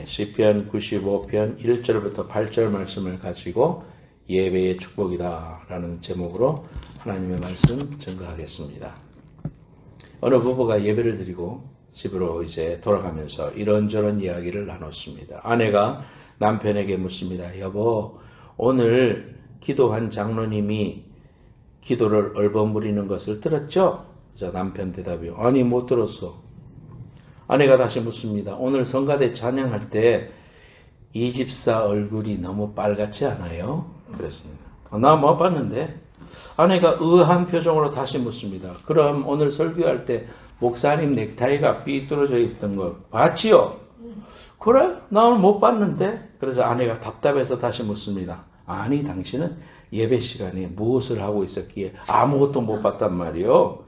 시편 95편 1절부터 8절 말씀을 가지고 예배의 축복이다 라는 제목으로 하나님의 말씀 증거하겠습니다. 어느 부부가 예배를 드리고 집으로 이제 돌아가면서 이런저런 이야기를 나눴습니다. 아내가 남편에게 묻습니다. 여보, 오늘 기도한 장로님이 기도를 얼버무리는 것을 들었죠? 자, 남편 대답이요. 아니, 못 들었어. 아내가 다시 묻습니다. 오늘 성가대 찬양할 때 이 집사 얼굴이 너무 빨갛지 않아요? 그랬습니다. 나 못 봤는데. 아내가 의아한 표정으로 다시 묻습니다. 그럼 오늘 설교할 때 목사님 넥타이가 삐뚤어져 있던 거 봤지요? 그래? 나 오늘 못 봤는데. 그래서 아내가 답답해서 다시 묻습니다. 아니, 당신은 예배 시간에 무엇을 하고 있었기에 아무것도 못 봤단 말이요.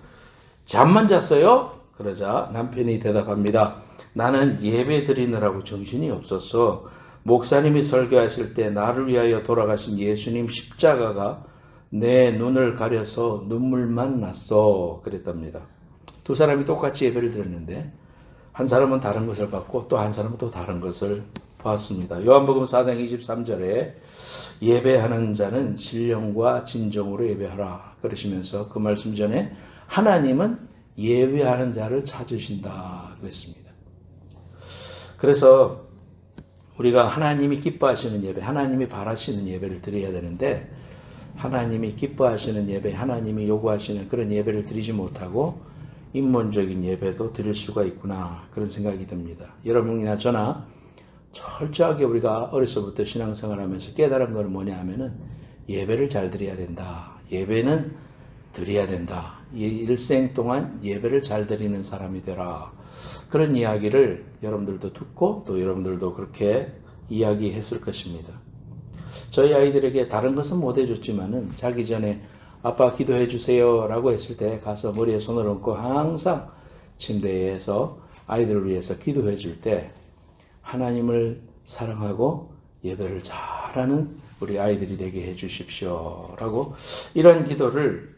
잠만 잤어요? 그러자 남편이 대답합니다. 나는 예배 드리느라고 정신이 없었어. 목사님이 설교하실 때 나를 위하여 돌아가신 예수님 십자가가 내 눈을 가려서 눈물만 났어. 그랬답니다. 두 사람이 똑같이 예배를 드렸는데 한 사람은 다른 것을 봤고 또 한 사람은 또 다른 것을 봤습니다. 요한복음 4장 23절에 예배하는 자는 신령과 진정으로 예배하라 그러시면서 그 말씀 전에 하나님은 예배하는 자를 찾으신다 그랬습니다. 그래서 우리가 하나님이 기뻐하시는 예배, 하나님이 바라시는 예배를 드려야 되는데 하나님이 기뻐하시는 예배, 하나님이 요구하시는 그런 예배를 드리지 못하고 인본적인 예배도 드릴 수가 있구나 그런 생각이 듭니다. 여러분이나 저나 철저하게 우리가 어려서부터 신앙생활하면서 깨달은 건 뭐냐 하면은 예배를 잘 드려야 된다. 예배는 드려야 된다. 일생 동안 예배를 잘 드리는 사람이 되라. 그런 이야기를 여러분들도 듣고 또 여러분들도 그렇게 이야기했을 것입니다. 저희 아이들에게 다른 것은 못 해줬지만은 자기 전에 아빠 기도해 주세요 라고 했을 때 가서 머리에 손을 얹고 항상 침대에서 아이들을 위해서 기도해 줄 때 하나님을 사랑하고 예배를 잘하는 우리 아이들이 되게 해 주십시오 라고 이런 기도를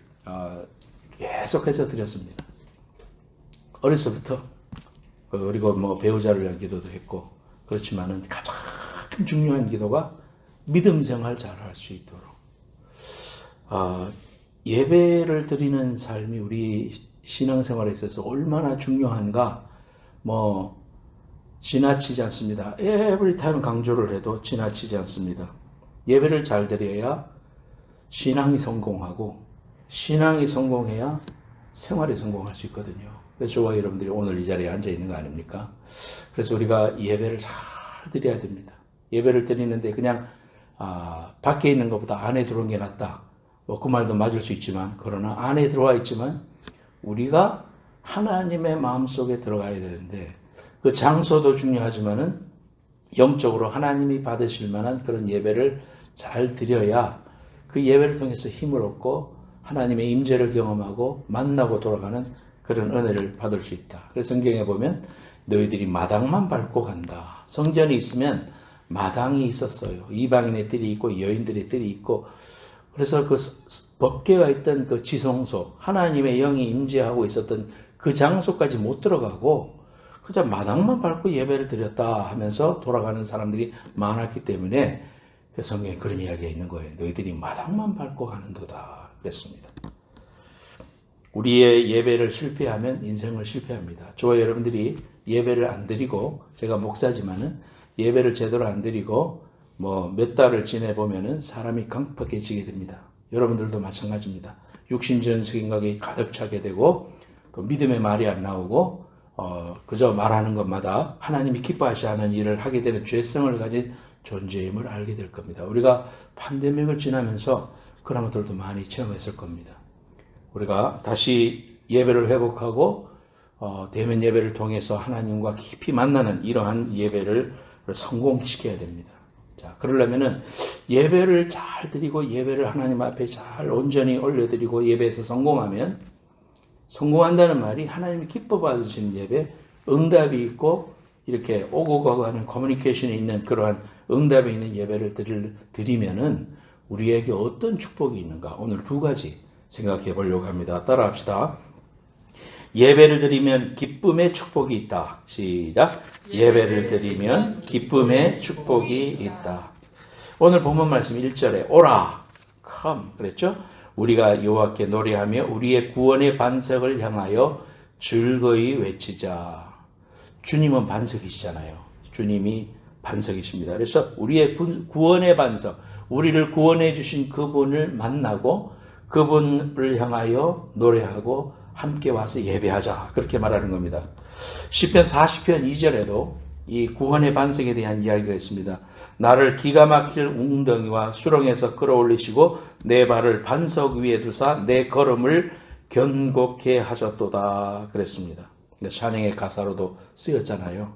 계속해서 드렸습니다. 어려서부터 그리고 뭐 배우자를 위한 기도도 했고 그렇지만은 가장 중요한 기도가 믿음 생활 잘할 수 있도록 예배를 드리는 삶이 우리 신앙생활에 있어서 얼마나 중요한가 뭐 지나치지 않습니다. every time 강조를 해도 지나치지 않습니다. 예배를 잘 드려야 신앙이 성공하고 신앙이 성공해야 생활이 성공할 수 있거든요. 그래서 저와 여러분들이 오늘 이 자리에 앉아 있는 거 아닙니까? 그래서 우리가 예배를 잘 드려야 됩니다. 예배를 드리는데 그냥 밖에 있는 것보다 안에 들어온 게 낫다. 뭐 그 말도 맞을 수 있지만 그러나 안에 들어와 있지만 우리가 하나님의 마음속에 들어가야 되는데 그 장소도 중요하지만은 영적으로 하나님이 받으실 만한 그런 예배를 잘 드려야 그 예배를 통해서 힘을 얻고 하나님의 임재를 경험하고 만나고 돌아가는 그런 은혜를 받을 수 있다. 그래서 성경에 보면 너희들이 마당만 밟고 간다. 성전이 있으면 마당이 있었어요. 이방인의 뜰이 있고 여인들의 뜰이 있고 그래서 그 법궤가 있던 그 지성소 하나님의 영이 임재하고 있었던 그 장소까지 못 들어가고 그냥 마당만 밟고 예배를 드렸다 하면서 돌아가는 사람들이 많았기 때문에 그 성경에 그런 이야기가 있는 거예요. 너희들이 마당만 밟고 가는도다 그랬습니다. 우리의 예배를 실패하면 인생을 실패합니다. 저와 여러분들이 예배를 안 드리고 제가 목사지만은 예배를 제대로 안 드리고 뭐 몇 달을 지내보면은 사람이 강팍해지게 됩니다. 여러분들도 마찬가지입니다. 육신전 생각이 가득 차게 되고 또 믿음의 말이 안 나오고 그저 말하는 것마다 하나님이 기뻐하시 하는 일을 하게 되는 죄성을 가진 존재임을 알게 될 겁니다. 우리가 팬데믹을 지나면서 그런 것들도 많이 체험했을 겁니다. 우리가 다시 예배를 회복하고 대면 예배를 통해서 하나님과 깊이 만나는 이러한 예배를 성공시켜야 됩니다. 자, 그러려면은 예배를 잘 드리고 예배를 하나님 앞에 잘 온전히 올려드리고 예배에서 성공한다는 말이 하나님이 기뻐 받으시는 예배, 응답이 있고 이렇게 오고 가고 하는 커뮤니케이션이 있는 그러한 응답이 있는 예배를 드리면은 우리에게 어떤 축복이 있는가 오늘 두 가지 생각해 보려고 합니다. 따라합시다. 예배를 드리면 기쁨의 축복이 있다. 시작. 예배를 드리면 기쁨의 축복이 있다. 오늘 본문 말씀 1절에 오라, come 그랬죠? 우리가 여호와께 노래하며 우리의 구원의 반석을 향하여 즐거이 외치자. 주님은 반석이시잖아요. 주님이 반석이십니다. 그래서 우리의 구원의 반석, 우리를 구원해 주신 그분을 만나고 그분을 향하여 노래하고 함께 와서 예배하자. 그렇게 말하는 겁니다. 시편 40편 2절에도 이 구원의 반석에 대한 이야기가 있습니다. 나를 기가 막힐 웅덩이와 수렁에서 끌어올리시고 내 발을 반석 위에 두사 내 걸음을 견고케 하셨도다. 그랬습니다. 찬양의 가사로도 쓰였잖아요.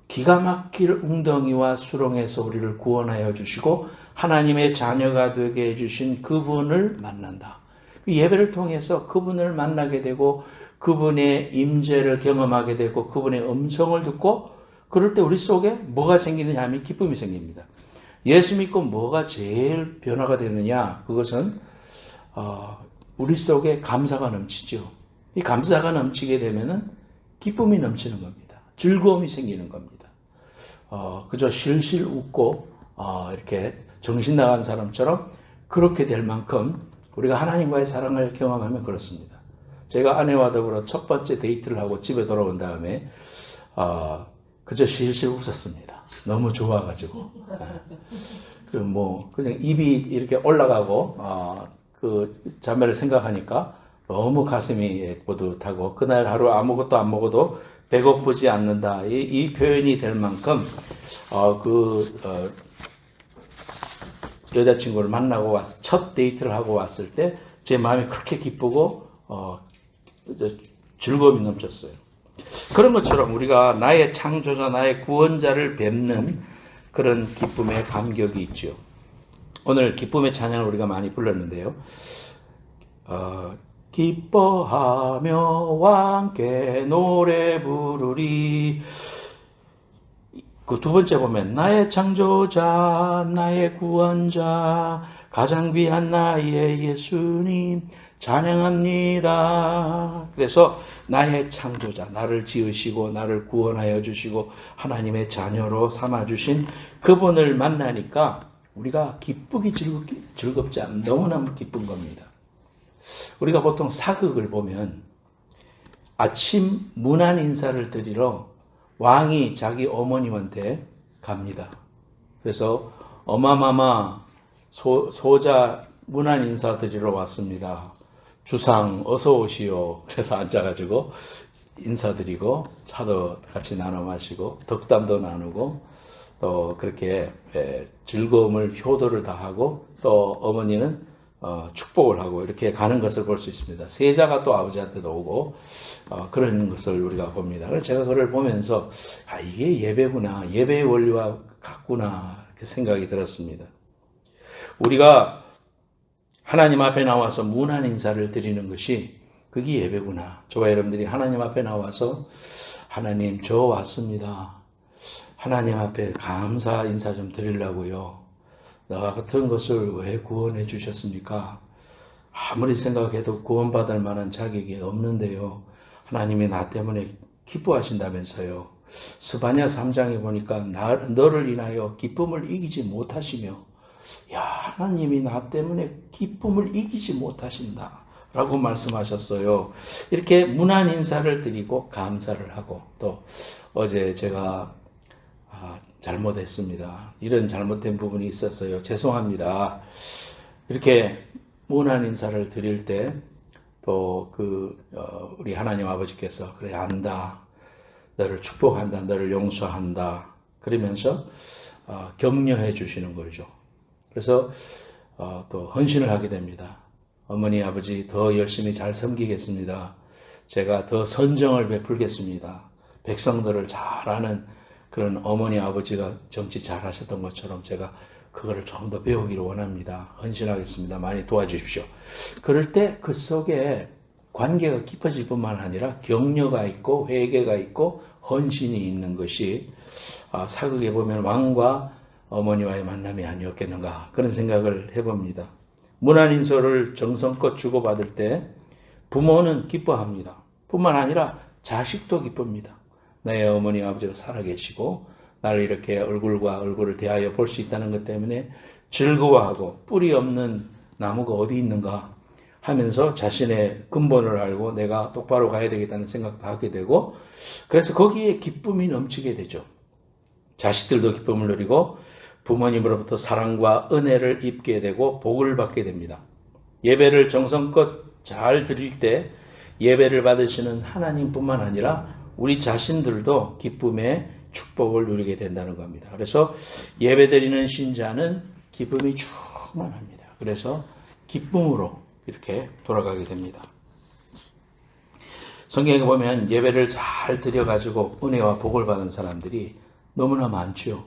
기가 막힐 웅덩이와 수렁에서 우리를 구원하여 주시고 하나님의 자녀가 되게 해주신 그분을 만난다. 예배를 통해서 그분을 만나게 되고 그분의 임재를 경험하게 되고 그분의 음성을 듣고 그럴 때 우리 속에 뭐가 생기느냐 하면 기쁨이 생깁니다. 예수 믿고 뭐가 제일 변화가 되느냐? 그것은 우리 속에 감사가 넘치죠. 이 감사가 넘치게 되면은 기쁨이 넘치는 겁니다. 즐거움이 생기는 겁니다. 그저 실실 웃고 이렇게 정신 나간 사람처럼 그렇게 될 만큼 우리가 하나님과의 사랑을 경험하면 그렇습니다. 제가 아내와 더불어 첫 번째 데이트를 하고 집에 돌아온 다음에 그저 실실 웃었습니다. 너무 좋아가지고 그냥 입이 이렇게 올라가고 그 자매를 생각하니까 너무 가슴이 뿌듯하고 그날 하루 아무것도 안 먹어도 배고프지 않는다. 이 표현이 될 만큼 여자친구를 만나고 첫 데이트를 하고 왔을 때 제 마음이 그렇게 기쁘고 즐거움이 넘쳤어요. 그런 것처럼 우리가 나의 창조자, 나의 구원자를 뵙는 그런 기쁨의 감격이 있죠. 오늘 기쁨의 찬양을 우리가 많이 불렀는데요. 기뻐하며 함께 노래 부르리. 그 두 번째 보면 나의 창조자, 나의 구원자, 가장 귀한 나의 예수님 찬양합니다. 그래서 나의 창조자, 나를 지으시고 나를 구원하여 주시고 하나님의 자녀로 삼아주신 그분을 만나니까 우리가 기쁘기 즐겁지 않으면 너무나 기쁜 겁니다. 우리가 보통 사극을 보면 아침 문안 인사를 드리러 왕이 자기 어머님한테 갑니다. 그래서 어마마마 소자 문안 인사 드리러 왔습니다. 주상 어서 오시오. 그래서 앉아가지고 인사드리고 차도 같이 나눠 마시고 덕담도 나누고 또 그렇게 즐거움을 효도를 다하고 또 어머니는 축복을 하고 이렇게 가는 것을 볼 수 있습니다. 세자가 또 아버지한테도 오고 그런 것을 우리가 봅니다. 그래서 제가 그걸 보면서 이게 예배구나, 예배의 원리와 같구나 이렇게 생각이 들었습니다. 우리가 하나님 앞에 나와서 문안 인사를 드리는 것이 그게 예배구나. 저와 여러분들이 하나님 앞에 나와서 하나님 저 왔습니다. 하나님 앞에 감사 인사 좀 드리려고요. 나와 같은 것을 왜 구원해 주셨습니까? 아무리 생각해도 구원받을 만한 자격이 없는데요. 하나님이 나 때문에 기뻐하신다면서요. 스바냐 3장에 보니까 너를 인하여 기쁨을 이기지 못하시며 하나님이 나 때문에 기쁨을 이기지 못하신다 라고 말씀하셨어요. 이렇게 문안 인사를 드리고 감사를 하고 또 어제 제가 잘못했습니다. 이런 잘못된 부분이 있었어요. 죄송합니다. 이렇게 문안 인사를 드릴 때 또 우리 하나님 아버지께서 그래 안다. 너를 축복한다. 너를 용서한다. 그러면서 격려해 주시는 거죠. 그래서 또 헌신을 하게 됩니다. 어머니 아버지 더 열심히 잘 섬기겠습니다. 제가 더 선정을 베풀겠습니다. 백성들을 잘 아는 그런 어머니 아버지가 정치 잘 하셨던 것처럼 제가 그거를 좀 더 배우기를 원합니다. 헌신하겠습니다. 많이 도와주십시오. 그럴 때 그 속에 관계가 깊어질 뿐만 아니라 격려가 있고 회개가 있고 헌신이 있는 것이 사극에 보면 왕과 어머니와의 만남이 아니었겠는가 그런 생각을 해봅니다. 문안 인사를 정성껏 주고받을 때 부모는 기뻐합니다. 뿐만 아니라 자식도 기쁩니다. 나의 어머니 아버지가 살아계시고 나를 이렇게 얼굴과 얼굴을 대하여 볼 수 있다는 것 때문에 즐거워하고 뿌리 없는 나무가 어디 있는가 하면서 자신의 근본을 알고 내가 똑바로 가야 되겠다는 생각도 하게 되고, 그래서 거기에 기쁨이 넘치게 되죠. 자식들도 기쁨을 누리고 부모님으로부터 사랑과 은혜를 입게 되고 복을 받게 됩니다. 예배를 정성껏 잘 드릴 때 예배를 받으시는 하나님뿐만 아니라 우리 자신들도 기쁨의 축복을 누리게 된다는 겁니다. 그래서 예배 드리는 신자는 기쁨이 충만합니다. 그래서 기쁨으로 이렇게 돌아가게 됩니다. 성경에 보면 예배를 잘 드려가지고 은혜와 복을 받은 사람들이 너무나 많죠.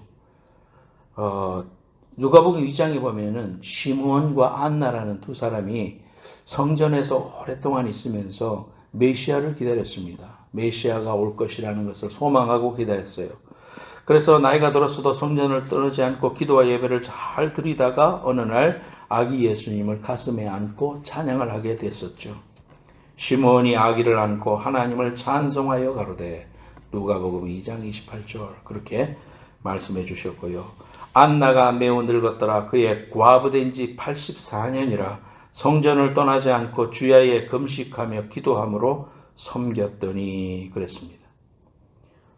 누가복음 2장에 보면은 시므온과 안나라는 두 사람이 성전에서 오랫동안 있으면서 메시아를 기다렸습니다. 메시아가 올 것이라는 것을 소망하고 기다렸어요. 그래서 나이가 들었어도 성전을 떠나지 않고 기도와 예배를 잘 드리다가 어느 날 아기 예수님을 가슴에 안고 찬양을 하게 됐었죠. 시므온이 아기를 안고 하나님을 찬송하여 가로되, 누가복음 2장 28절 그렇게 말씀해 주셨고요. 안나가 매우 늙었더라. 그의 과부된 지 84년이라 성전을 떠나지 않고 주야에 금식하며 기도함으로 섬겼더니 그랬습니다.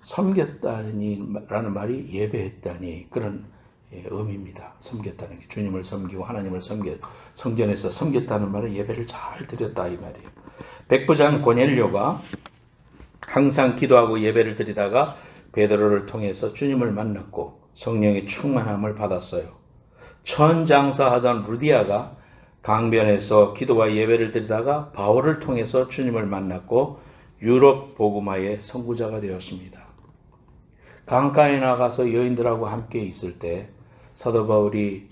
섬겼다니라는 말이 예배했다니 그런 의미입니다. 섬겼다는 게 주님을 섬기고 하나님을 성전에서 섬겼다는 말은 예배를 잘 드렸다 이 말이에요. 백부장 고넬료가 항상 기도하고 예배를 드리다가 베드로를 통해서 주님을 만났고 성령의 충만함을 받았어요. 천장사하던 루디아가 강변에서 기도와 예배를 드리다가 바울을 통해서 주님을 만났고 유럽 복음화의 선구자가 되었습니다. 강가에 나가서 여인들하고 함께 있을 때 사도 바울이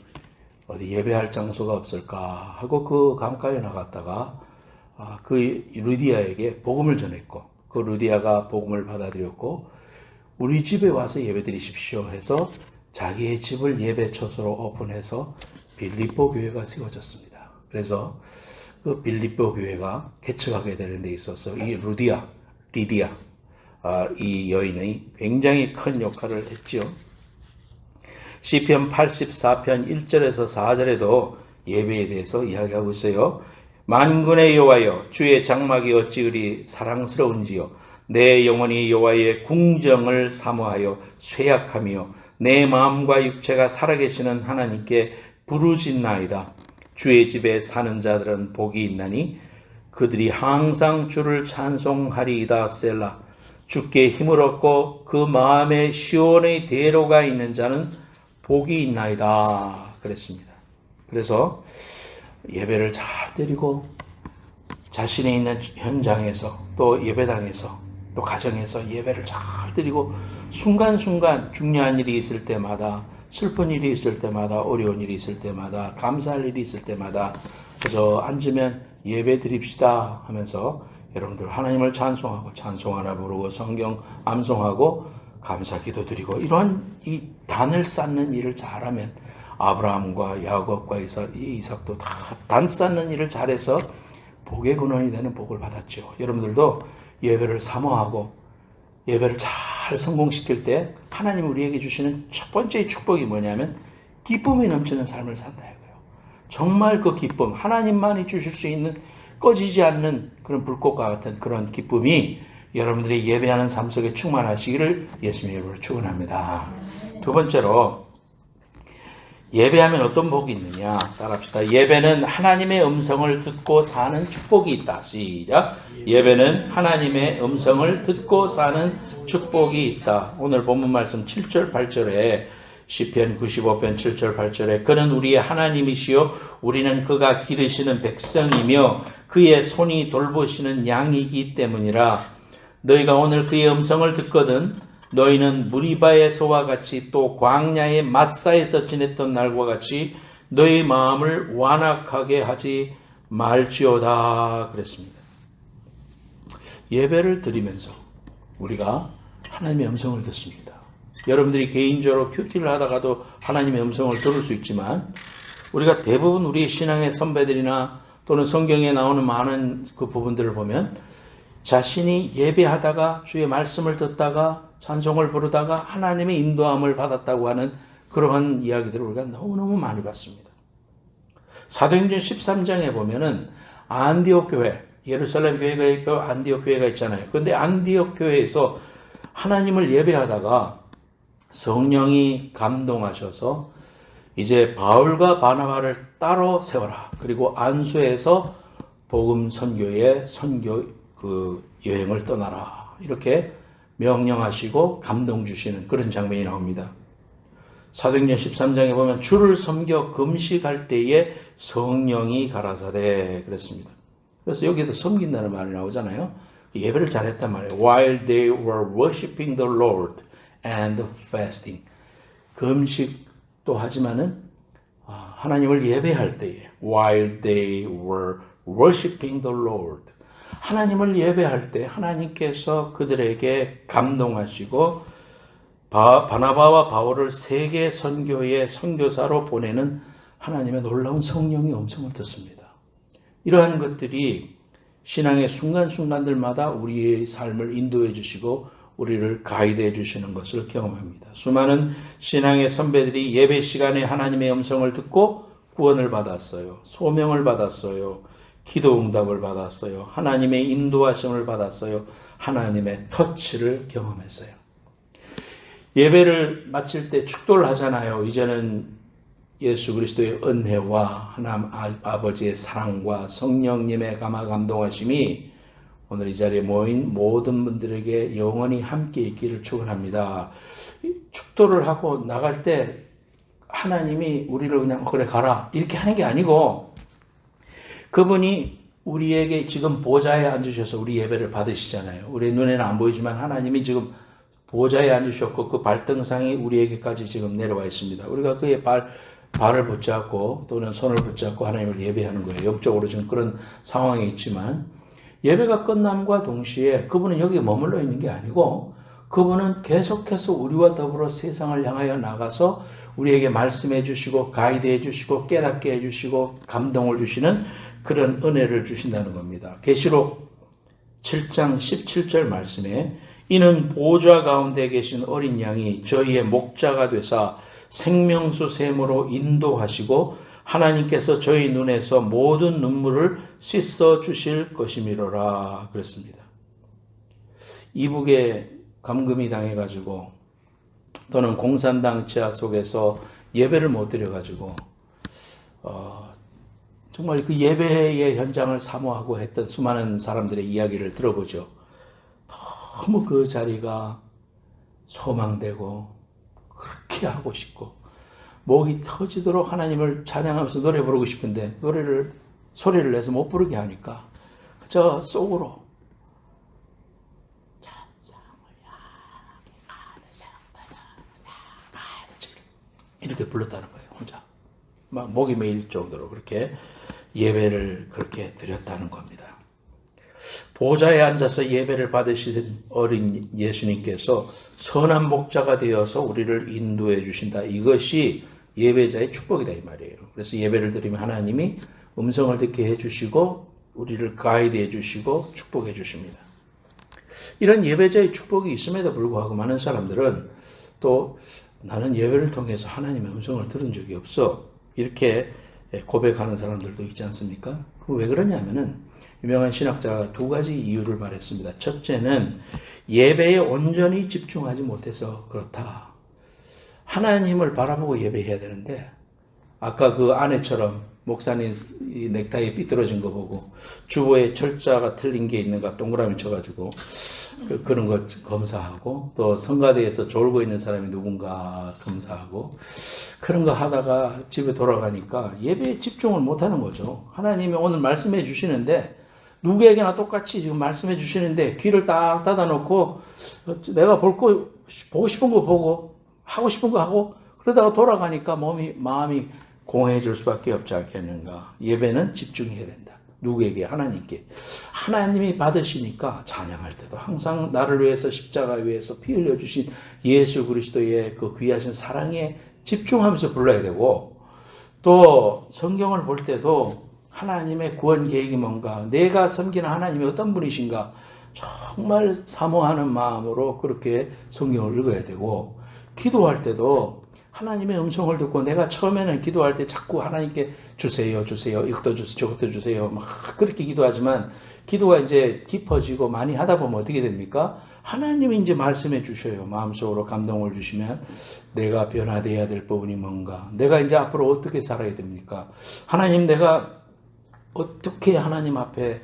어디 예배할 장소가 없을까 하고 그 강가에 나갔다가 그 루디아에게 복음을 전했고 그 루디아가 복음을 받아들였고 우리 집에 와서 예배 드리십시오 해서 자기의 집을 예배 처소로 오픈해서 빌립보 교회가 세워졌습니다. 그래서 그 빌립보 교회가 개척하게 되는 데 있어서 이 리디아 이 여인이 굉장히 큰 역할을 했지요. 시편 84편 1절에서 4절에도 예배에 대해서 이야기하고 있어요. 만군의 여호와여, 주의 장막이 어찌 그리 사랑스러운지요. 내 영혼이 여호와의 궁정을 사모하여 쇠약하며 내 마음과 육체가 살아계시는 하나님께 부르짖나이다. 주의 집에 사는 자들은 복이 있나니 그들이 항상 주를 찬송하리이다. 셀라. 주께 힘을 얻고 그 마음에 시온의 대로가 있는 자는 복이 있나이다. 그랬습니다. 그래서 예배를 잘 드리고 자신이 있는 현장에서 또 예배당에서 또 가정에서 예배를 잘 드리고 순간순간 중요한 일이 있을 때마다 슬픈 일이 있을 때마다 어려운 일이 있을 때마다 감사할 일이 있을 때마다 그저 앉으면 예배 드립시다 하면서 여러분들 하나님을 찬송하고 찬송 하나 부르고 성경 암송하고 감사 기도 드리고 이러한 이 단을 쌓는 일을 잘하면 아브라함과 야곱과 이삭도 다 단 쌓는 일을 잘해서 복의 근원이 되는 복을 받았죠. 여러분들도 예배를 사모하고 예배를 잘 성공시킬 때 하나님 우리에게 주시는 첫 번째 축복이 뭐냐면 기쁨이 넘치는 삶을 산다 이거예요. 정말 그 기쁨, 하나님만이 주실 수 있는 꺼지지 않는 그런 불꽃과 같은 그런 기쁨이 여러분들이 예배하는 삶 속에 충만하시기를 예수님의 이름으로 축원합니다. 두 번째로 예배하면 어떤 복이 있느냐 따라합시다. 예배는 하나님의 음성을 듣고 사는 축복이 있다. 시작. 예배는 하나님의 음성을 듣고 사는 축복이 있다. 오늘 본문 말씀 7절 8절에 시편 95편 7절 8절에 그는 우리의 하나님이시요 우리는 그가 기르시는 백성이며 그의 손이 돌보시는 양이기 때문이라. 너희가 오늘 그의 음성을 듣거든 너희는 무리바에서와 같이 또 광야의 마사에서 지냈던 날과 같이 너희 마음을 완악하게 하지 말지어다 그랬습니다. 예배를 드리면서 우리가 하나님의 음성을 듣습니다. 여러분들이 개인적으로 큐티를 하다가도 하나님의 음성을 들을 수 있지만 우리가 대부분 우리 신앙의 선배들이나 또는 성경에 나오는 많은 그 부분들을 보면 자신이 예배하다가 주의 말씀을 듣다가 찬송을 부르다가 하나님의 인도함을 받았다고 하는 그러한 이야기들을 우리가 너무너무 많이 봤습니다. 사도행전 13장에 보면은 안디옥 교회, 예루살렘 교회가 있고 안디옥 교회가 있잖아요. 그런데 안디옥 교회에서 하나님을 예배하다가 성령이 감동하셔서 이제 바울과 바나바를 따로 세워라. 그리고 안수에서 복음 선교의 선교 여행을 떠나라. 이렇게 명령하시고 감동 주시는 그런 장면이 나옵니다. 사도행전 13장에 보면 주를 섬겨 금식할 때에 성령이 가라사대 그랬습니다. 그래서 여기도 섬긴다는 말이 나오잖아요. 예배를 잘했단 말이에요. While they were worshiping the Lord and fasting. 금식도 하지만은 하나님을 예배할 때에 while they were worshiping the Lord. 하나님을 예배할 때 하나님께서 그들에게 감동하시고 바나바와 바울을 세계 선교의 선교사로 보내는 하나님의 놀라운 성령의 음성을 듣습니다. 이러한 것들이 신앙의 순간순간들마다 우리의 삶을 인도해 주시고 우리를 가이드해 주시는 것을 경험합니다. 수많은 신앙의 선배들이 예배 시간에 하나님의 음성을 듣고 구원을 받았어요. 소명을 받았어요. 기도 응답을 받았어요. 하나님의 인도하심을 받았어요. 하나님의 터치를 경험했어요. 예배를 마칠 때 축도를 하잖아요. 이제는 예수 그리스도의 은혜와 하나님 아버지의 사랑과 성령님의 감화감동하심이 오늘 이 자리에 모인 모든 분들에게 영원히 함께 있기를 축원합니다. 축도를 하고 나갈 때 하나님이 우리를 그냥 그래 가라 이렇게 하는 게 아니고 그분이 우리에게 지금 보좌에 앉으셔서 우리 예배를 받으시잖아요. 우리 눈에는 안 보이지만 하나님이 지금 보좌에 앉으셨고 그 발등상이 우리에게까지 지금 내려와 있습니다. 우리가 그의 발을 붙잡고 또는 손을 붙잡고 하나님을 예배하는 거예요. 영적으로 지금 그런 상황에 있지만 예배가 끝남과 동시에 그분은 여기에 머물러 있는 게 아니고 그분은 계속해서 우리와 더불어 세상을 향하여 나가서 우리에게 말씀해 주시고 가이드해 주시고 깨닫게 해 주시고 감동을 주시는 그런 은혜를 주신다는 겁니다. 계시록 7장 17절 말씀에 이는 보좌 가운데 계신 어린 양이 저희의 목자가 되사 생명수 샘으로 인도하시고 하나님께서 저희 눈에서 모든 눈물을 씻어 주실 것이미로라 그랬습니다. 이북에 감금이 당해가지고 또는 공산당 지하 속에서 예배를 못 드려가지고 정말 그 예배의 현장을 사모하고 했던 수많은 사람들의 이야기를 들어보죠. 너무 그 자리가 소망되고 그렇게 하고 싶고 목이 터지도록 하나님을 찬양하면서 노래 부르고 싶은데 소리를 내서 못 부르게 하니까 저 속으로 이렇게 불렀다는 거예요. 혼자 막 목이 메일 정도로 그렇게 예배를 그렇게 드렸다는 겁니다. 보좌에 앉아서 예배를 받으시는 어린 예수님께서 선한 목자가 되어서 우리를 인도해 주신다. 이것이 예배자의 축복이다 이 말이에요. 그래서 예배를 드리면 하나님이 음성을 듣게 해주시고 우리를 가이드해 주시고 축복해 주십니다. 이런 예배자의 축복이 있음에도 불구하고 많은 사람들은 또 나는 예배를 통해서 하나님의 음성을 들은 적이 없어 이렇게 고백하는 사람들도 있지 않습니까? 왜 그러냐면은 유명한 신학자가 두 가지 이유를 말했습니다. 첫째는 예배에 온전히 집중하지 못해서 그렇다. 하나님을 바라보고 예배해야 되는데 아까 그 아내처럼 목사님 이 넥타이 삐뚤어진 거 보고 주보에 철자가 틀린 게 있는가 동그라미 쳐가지고 그런 거 검사하고 또 성가대에서 졸고 있는 사람이 누군가 검사하고 그런 거 하다가 집에 돌아가니까 예배에 집중을 못하는 거죠. 하나님이 오늘 말씀해 주시는데 누구에게나 똑같이 지금 말씀해 주시는데 귀를 딱 닫아놓고 내가 보고 싶은 거 보고 하고 싶은 거 하고 그러다가 돌아가니까 마음이 공허해질 수밖에 없지 않겠는가. 예배는 집중해야 된다. 누구에게? 하나님께. 하나님이 받으시니까 찬양할 때도 항상 나를 위해서 십자가 위에서 피 흘려주신 예수 그리스도의 그 귀하신 사랑에 집중하면서 불러야 되고 또 성경을 볼 때도 하나님의 구원 계획이 뭔가, 내가 섬기는 하나님이 어떤 분이신가 정말 사모하는 마음으로 그렇게 성경을 읽어야 되고, 기도할 때도 하나님의 음성을 듣고 내가 처음에는 기도할 때 자꾸 하나님께 주세요, 주세요, 이것도 주세요, 저것도 주세요 막 그렇게 기도하지만, 기도가 이제 깊어지고 많이 하다 보면 어떻게 됩니까? 하나님이 이제 말씀해 주셔요. 마음속으로 감동을 주시면 내가 변화되어야 될 부분이 뭔가, 내가 이제 앞으로 어떻게 살아야 됩니까? 하나님, 내가 어떻게 하나님 앞에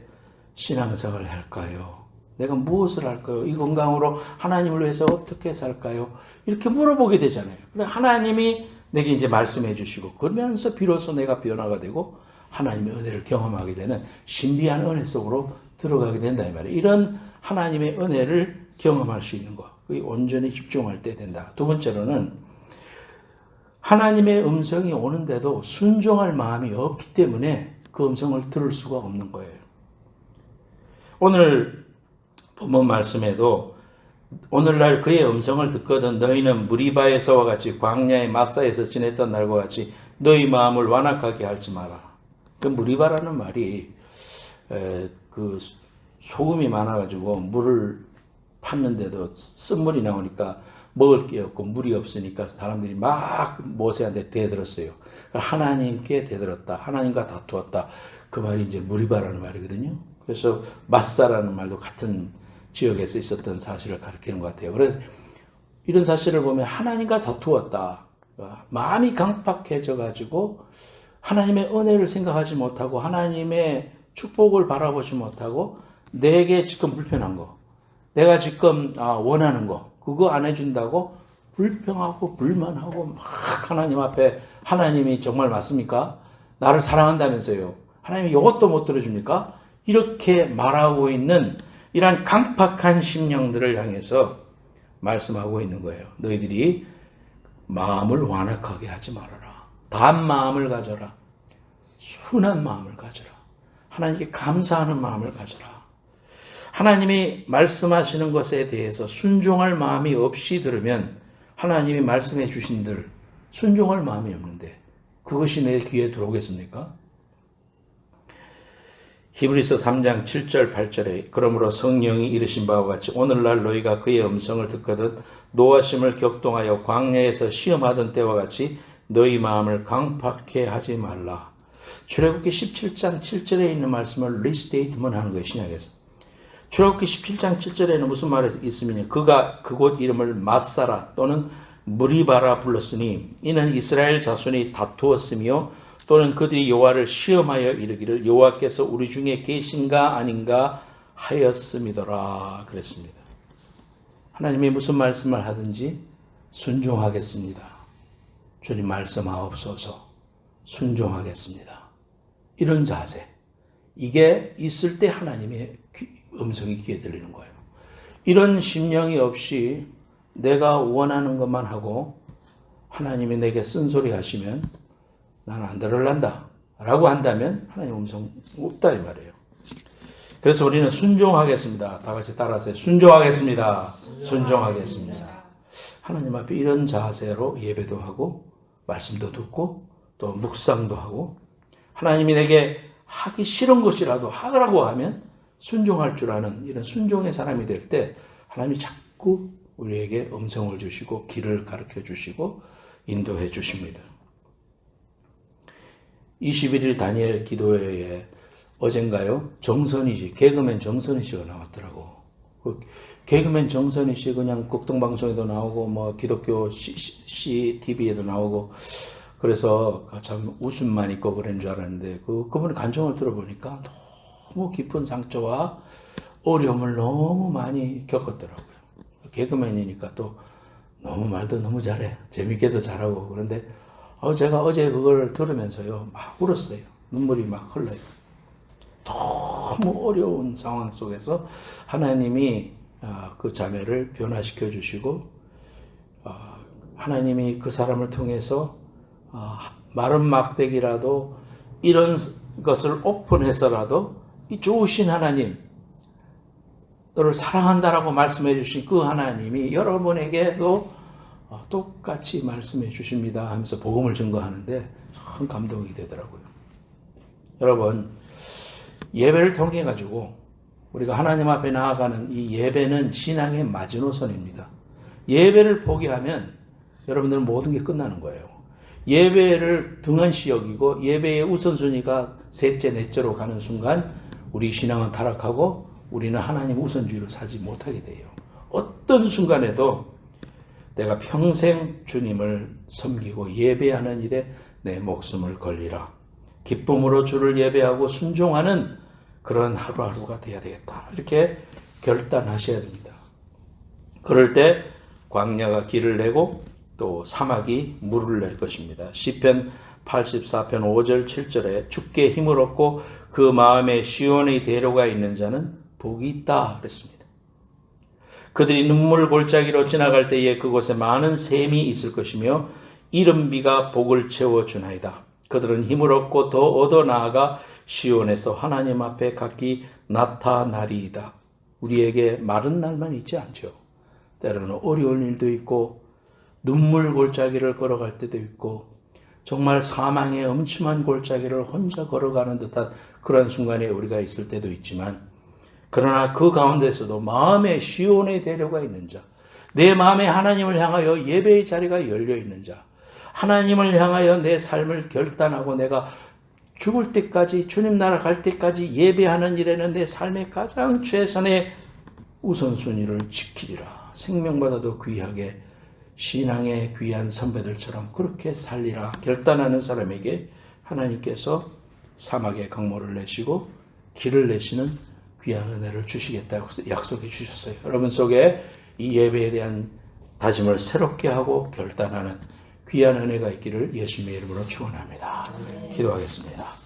신앙생활을 할까요? 내가 무엇을 할까요? 이 건강으로 하나님을 위해서 어떻게 살까요? 이렇게 물어보게 되잖아요. 그래, 하나님이 내게 이제 말씀해 주시고, 그러면서 비로소 내가 변화가 되고 하나님의 은혜를 경험하게 되는 신비한 은혜 속으로 들어가게 된다 이 말이에요. 이런 하나님의 은혜를 경험할 수 있는 것, 그게 온전히 집중할 때 된다. 두 번째로는 하나님의 음성이 오는데도 순종할 마음이 없기 때문에 그 음성을 들을 수가 없는 거예요. 오늘 본문 말씀에도 오늘날 그의 음성을 듣거든 너희는 무리바에서와 같이 광야의 마사에서 지냈던 날과 같이 너희 마음을 완악하게 하지 마라. 그 무리바라는 말이 그 소금이 많아가지고 물을 팠는데도 쓴물이 나오니까 먹을 게 없고 물이 없으니까 사람들이 막 모세한테 대들었어요. 하나님께 대들었다. 하나님과 다투었다. 그 말이 이제 무리바라는 말이거든요. 그래서 마사라는 말도 같은 지역에서 있었던 사실을 가리키는 것 같아요. 그래서 이런 사실을 보면 하나님과 다투었다. 마음이 강팍해져 가지고 하나님의 은혜를 생각하지 못하고 하나님의 축복을 바라보지 못하고 내게 지금 불편한 거, 내가 지금 원하는 거, 그거 안 해준다고 불평하고 불만하고 막 하나님 앞에, 하나님이 정말 맞습니까? 나를 사랑한다면서요. 하나님이 이것도 못 들어줍니까? 이렇게 말하고 있는 이러한 강팍한 심령들을 향해서 말씀하고 있는 거예요. 너희들이 마음을 완악하게 하지 말아라. 단 마음을 가져라. 순한 마음을 가져라. 하나님께 감사하는 마음을 가져라. 하나님이 말씀하시는 것에 대해서 순종할 마음이 없이 들으면 하나님이 말씀해 주신 들 순종할 마음이 없는데 그것이 내 귀에 들어오겠습니까? 히브리서 3장 7절 8절에 그러므로 성령이 이르신 바와 같이 오늘날 너희가 그의 음성을 듣거든 노하심을 격동하여 광야에서 시험하던 때와 같이 너희 마음을 강팍해 하지 말라. 출애굽기 17장 7절에 있는 말씀을 리스테이트먼 하는 거예요. 신약에서. 출애굽기 17장 7절에는 무슨 말이 있으면 그가 그곳 이름을 마사라 또는 무리바라 불렀으니 이는 이스라엘 자손이 다투었으며 또는 그들이 여호와를 시험하여 이르기를 여호와께서 우리 중에 계신가 아닌가 하였음이더라 그랬습니다. 하나님이 무슨 말씀을 하든지 순종하겠습니다. 주님 말씀하옵소서. 순종하겠습니다. 이런 자세, 이게 있을 때 하나님의 음성이 귀에 들리는 거예요. 이런 심령이 없이 내가 원하는 것만 하고 하나님이 내게 쓴소리 하시면 나는 안 들을란다 라고 한다면 하나님 음성 없다 이 말이에요. 그래서 우리는 순종하겠습니다. 다 같이 따라하세요. 순종하겠습니다. 순종하겠습니다. 하나님 앞에 이런 자세로 예배도 하고 말씀도 듣고 또 묵상도 하고 하나님이 내게 하기 싫은 것이라도 하라고 하면 순종할 줄 아는 이런 순종의 사람이 될 때 하나님이 자꾸 우리에게 음성을 주시고 길을 가르쳐 주시고 인도해 주십니다. 21일 다니엘 기도회에 어젠가요? 정선희 씨, 개그맨 정선희 씨가 나왔더라고. 그 개그맨 정선희 씨 그냥 국동방송에도 나오고 뭐 기독교 CTV에도 나오고 그래서 참 웃음만 있고 그런 줄 알았는데 그분의 간청을 들어보니까 너무 깊은 상처와 어려움을 너무 많이 겪었더라고요. 개그맨이니까 또 너무 말도 너무 잘해. 재밌게도 잘하고 그런데 제가 어제 그걸 들으면서요 막 울었어요. 눈물이 막 흘러요. 너무 어려운 상황 속에서 하나님이 그 자매를 변화시켜 주시고 하나님이 그 사람을 통해서 마른 막대기라도 이런 것을 오픈해서라도 이 좋으신 하나님 너를 사랑한다라고 말씀해 주신 그 하나님이 여러분에게도 똑같이 말씀해 주십니다 하면서 복음을 증거하는데 참 감동이 되더라고요. 여러분, 예배를 통해 가지고 우리가 하나님 앞에 나아가는 이 예배는 신앙의 마지노선입니다. 예배를 포기하면 여러분들은 모든 게 끝나는 거예요. 예배를 등한시 여기고 예배의 우선순위가 셋째, 넷째로 가는 순간 우리 신앙은 타락하고 우리는 하나님 우선주의로 살지 못하게 돼요. 어떤 순간에도 내가 평생 주님을 섬기고 예배하는 일에 내 목숨을 걸리라. 기쁨으로 주를 예배하고 순종하는 그런 하루하루가 돼야 되겠다. 이렇게 결단하셔야 됩니다. 그럴 때 광야가 길을 내고 또 사막이 물을 낼 것입니다. 시편 84편 5절 7절에 주께 힘을 얻고 그 마음에 시온의 대로가 있는 자는 복이 있다 그랬습니다. 그들이 눈물 골짜기로 지나갈 때에 그곳에 많은 샘이 있을 것이며 이른비가 복을 채워주나이다. 그들은 힘을 얻고 더 얻어 나아가 시온에서 하나님 앞에 각기 나타나리이다. 우리에게 마른 날만 있지 않죠. 때로는 어려운 일도 있고 눈물 골짜기를 걸어갈 때도 있고 정말 사망의 음침한 골짜기를 혼자 걸어가는 듯한 그런 순간에 우리가 있을 때도 있지만 그러나 그 가운데서도 마음에 시온의 대로가 있는 자, 내 마음에 하나님을 향하여 예배의 자리가 열려 있는 자, 하나님을 향하여 내 삶을 결단하고 내가 죽을 때까지 주님 나라 갈 때까지 예배하는 일에는 내 삶의 가장 최선의 우선순위를 지키리라. 생명보다도 귀하게 신앙의 귀한 선배들처럼 그렇게 살리라 결단하는 사람에게 하나님께서 사막에 강물을 내시고 길을 내시는 귀한 은혜를 주시겠다고 약속해 주셨어요. 여러분 속에 이 예배에 대한 다짐을 새롭게 하고 결단하는 귀한 은혜가 있기를 예수님의 이름으로 축원합니다. 기도하겠습니다.